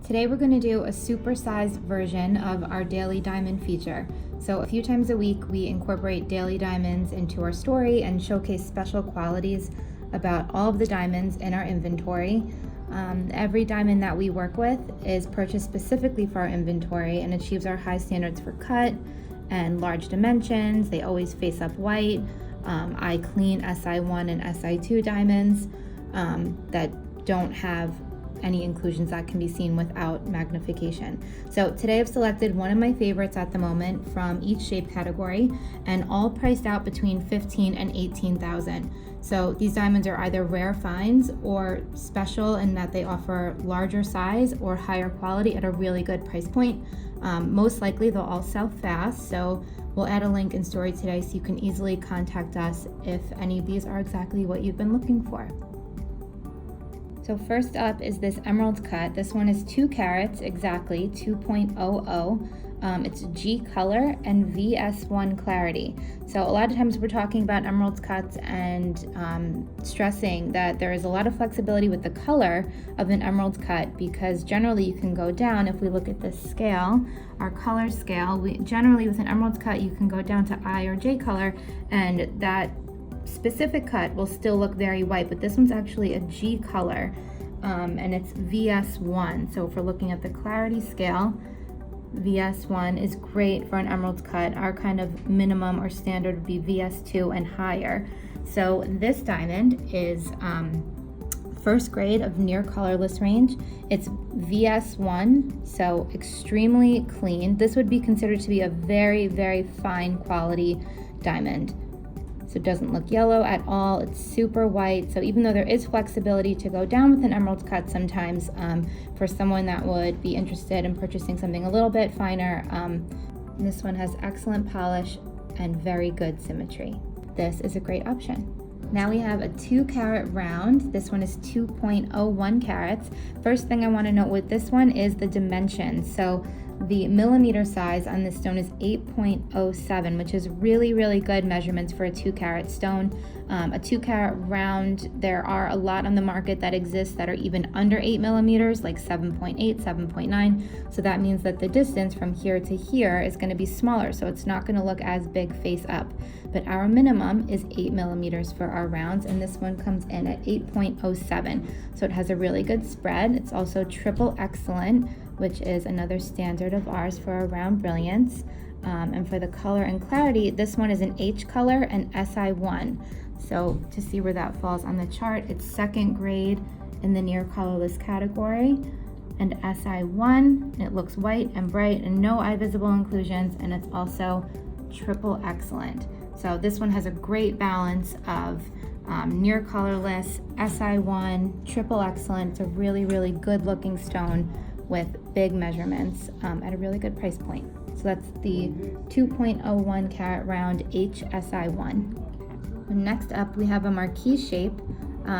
Today we're going to do a supersized version of our daily diamond feature. So a few times a week we incorporate daily diamonds into our story and showcase special qualities about all of the diamonds in our inventory. Every diamond that we work with is purchased specifically for our inventory and achieves our high standards for cut and large dimensions. They always face up white. I clean SI1 and SI2 diamonds that don't have any inclusions that can be seen without magnification. So today I've selected one of my favorites at the moment from each shape category, and all priced out between $15,000 and $18,000. So these diamonds are either rare finds or special in that they offer larger size or higher quality at a really good price point. Most likely they'll all sell fast, so we'll add a link in story today so you can easily contact us if any of these are exactly what you've been looking for. So first up is this emerald cut. This one is 2 carats exactly, 2.00. It's G color and VS1 clarity. So a lot of times we're talking about emerald cuts and stressing that there is a lot of flexibility with the color of an emerald cut, because generally you can go down. If we look at this scale, our color scale, generally with an emerald cut you can go down to I or J color, and that specific cut will still look very white, but this one's actually a G color, and it's VS1. So if we're looking at the clarity scale, VS1 is great for an emerald cut. Our kind of minimum or standard would be VS2 and higher. So this diamond is first grade of near colorless range. It's VS1, so extremely clean. This would be considered to be a very, very fine quality diamond. So it doesn't look yellow at all. It's super white. So even though there is flexibility to go down with an emerald cut sometimes, for someone that would be interested in purchasing something a little bit finer, this one has excellent polish and very good symmetry. This is a great option. Now we have a 2 carat round. This one is 2.01 carats. First thing I want to note with this one is the dimensions. So the millimeter size on this stone is 8.07, which is really, really good measurements for a 2 carat stone. A 2 carat round, there are a lot on the market that exist that are even under 8 millimeters, like 7.8, 7.9. So that means that the distance from here to here is going to be smaller, so it's not going to look as big face up. But our minimum is 8 millimeters for our rounds, and this one comes in at 8.07. So it has a really good spread. It's also triple excellent, which is another standard of ours for our round brilliance. And for the color and clarity, this one is an H color and SI1. So to see where that falls on the chart, it's 2nd grade in the near colorless category, and SI1, it looks white and bright and no eye visible inclusions, and it's also triple excellent. So this one has a great balance of near colorless, SI1, triple excellent. It's a really, really good looking stone with big measurements at a really good price point. So that's the 2.01 carat round HSI1. Next up we have a marquise shape.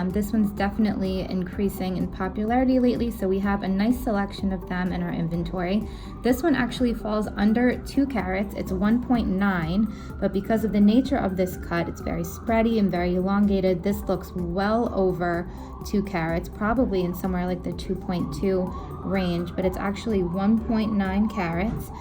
This one's definitely increasing in popularity lately, so we have a nice selection of them in our inventory. This one actually falls under 2 carats. It's 1.9, but because of the nature of this cut, it's very spready and very elongated. This looks well over 2 carats, probably in somewhere like the 2.2 range, but it's actually 1.9 carats.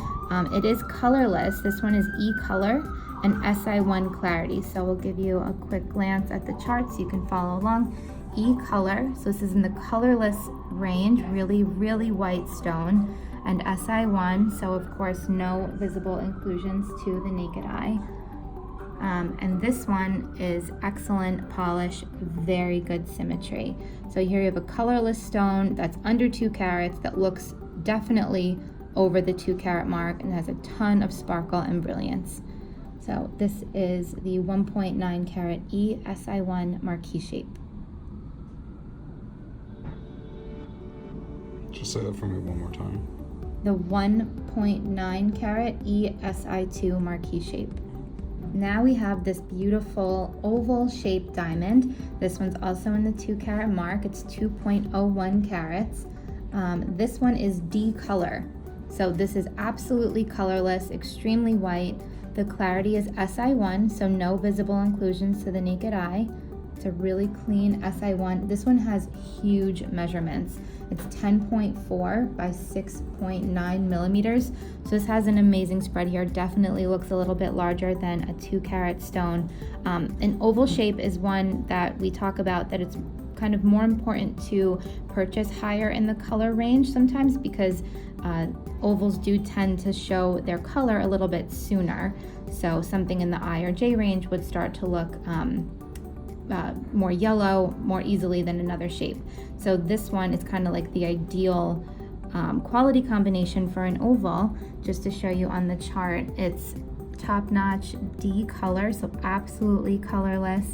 It is colorless. This one is E color and SI1 clarity. So we'll give you a quick glance at the chart so you can follow along. E color, so this is in the colorless range, really, really white stone, and SI1, so of course no visible inclusions to the naked eye. And this one is excellent polish, very good symmetry. So here you have a colorless stone that's under 2 carats that looks definitely over the 2 carat mark and has a ton of sparkle and brilliance. So this is the 1.9 carat ESI1 marquise shape. Just say that for me one more time. The 1.9 carat ESI2 marquise shape. Now we have this beautiful oval shaped diamond. This one's also in the 2 carat mark. It's 2.01 carats. This one is D color. So this is absolutely colorless, extremely white. The clarity is SI1, so no visible inclusions to the naked eye. It's a really clean SI1. This one has huge measurements. It's 10.4 by 6.9 millimeters. So this has an amazing spread here. Definitely looks a little bit larger than a 2-carat stone. An oval shape is one that we talk about, that it's kind of more important to purchase higher in the color range sometimes, because ovals do tend to show their color a little bit sooner. So something in the I or J range would start to look more yellow more easily than another shape. So this one is kind of like the ideal quality combination for an oval. Just to show you on the chart, it's top-notch D color, so absolutely colorless.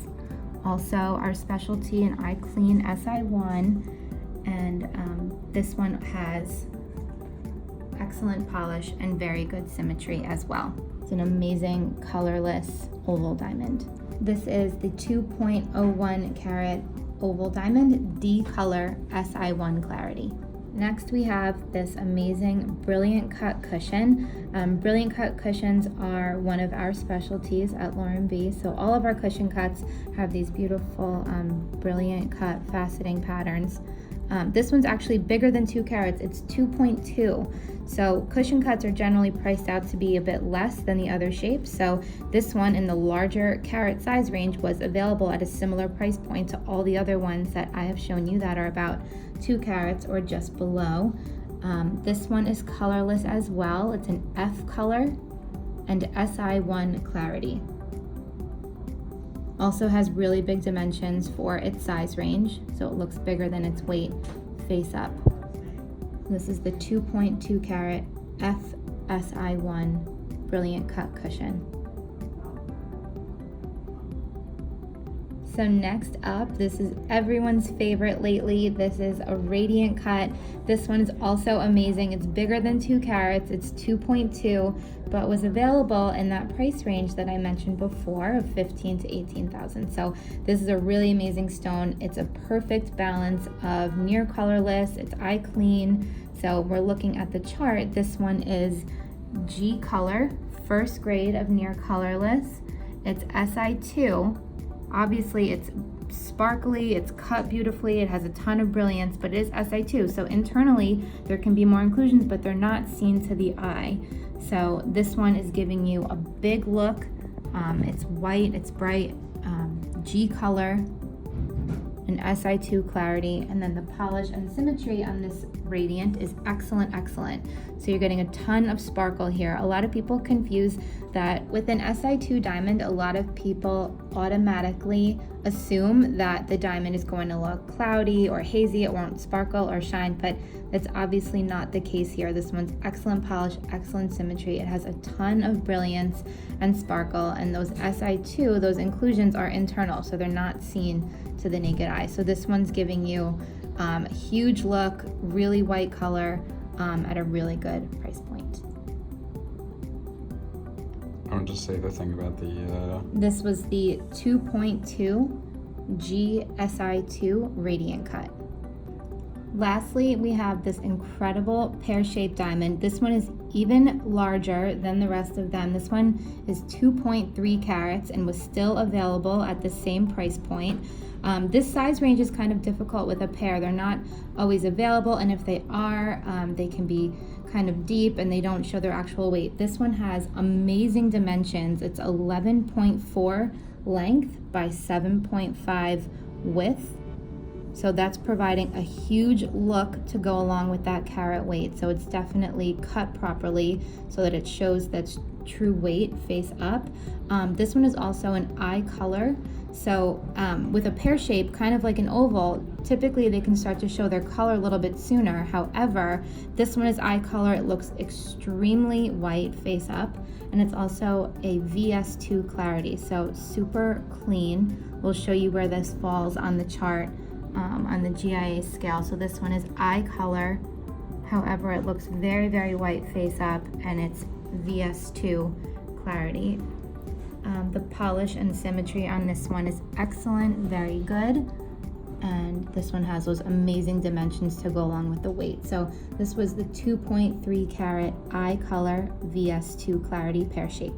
Also our specialty in Eye Clean SI1, and this one has excellent polish and very good symmetry as well. It's an amazing colorless oval diamond. This is the 2.01 carat oval diamond, D color SI1 clarity. Next we have this amazing Brilliant Cut cushion. Brilliant Cut cushions are one of our specialties at Lauren B. So all of our cushion cuts have these beautiful Brilliant Cut faceting patterns. This one's actually bigger than 2 carats, it's 2.2. So cushion cuts are generally priced out to be a bit less than the other shapes. So this one in the larger carat size range was available at a similar price point to all the other ones that I have shown you that are about 2 carats or just below. This one is colorless as well. It's an F color and SI1 clarity. Also has really big dimensions for its size range, so it looks bigger than its weight face up. This is the 2.2 carat FSI1 Brilliant Cut cushion. So next up, this is everyone's favorite lately. This is a Radiant Cut. This one is also amazing. It's bigger than 2 carats. It's 2.2, but was available in that price range that I mentioned before of $15,000 to $18,000. So this is a really amazing stone. It's a perfect balance of near colorless. It's eye clean. So we're looking at the chart. This one is G color, first grade of near colorless. It's SI2. Obviously it's sparkly, it's cut beautifully, it has a ton of brilliance, but it is SI2. So internally there can be more inclusions, but they're not seen to the eye. So this one is giving you a big look. It's white, it's bright, G color, and SI2 clarity, and then the polish and symmetry on this Radiant is excellent, excellent. So you're getting a ton of sparkle here. A lot of people confuse that with an SI2 diamond. A lot of people automatically assume that the diamond is going to look cloudy or hazy, it won't sparkle or shine, but that's obviously not the case here. This one's excellent polish, excellent symmetry. It has a ton of brilliance and sparkle, and those SI2, those inclusions are internal, so they're not seen to the naked eye. So this one's giving you a huge look, really white color, at a really good price point. I want to just say the thing about the This was the 2.2 GSI2 Radiant Cut. Lastly, we have this incredible pear-shaped diamond. This one is even larger than the rest of them. This one is 2.3 carats and was still available at the same price point. This size range is kind of difficult with a pear. They're not always available, and if they are, they can be kind of deep and they don't show their actual weight. This one has amazing dimensions. It's 11.4 length by 7.5 width. So that's providing a huge look to go along with that carat weight. So it's definitely cut properly so that it shows that true weight face up. This one is also an eye color. So with a pear shape, kind of like an oval, typically they can start to show their color a little bit sooner. However, this one is eye color. It looks extremely white face up, and it's also a VS2 clarity. So super clean. We'll show you where this falls on the chart. On the GIA scale. So this one is eye color. However, it looks very, very white face up, and it's VS2 clarity. The polish and symmetry on this one is excellent, very good. And this one has those amazing dimensions to go along with the weight. So this was the 2.3 carat eye color VS2 clarity pear shape.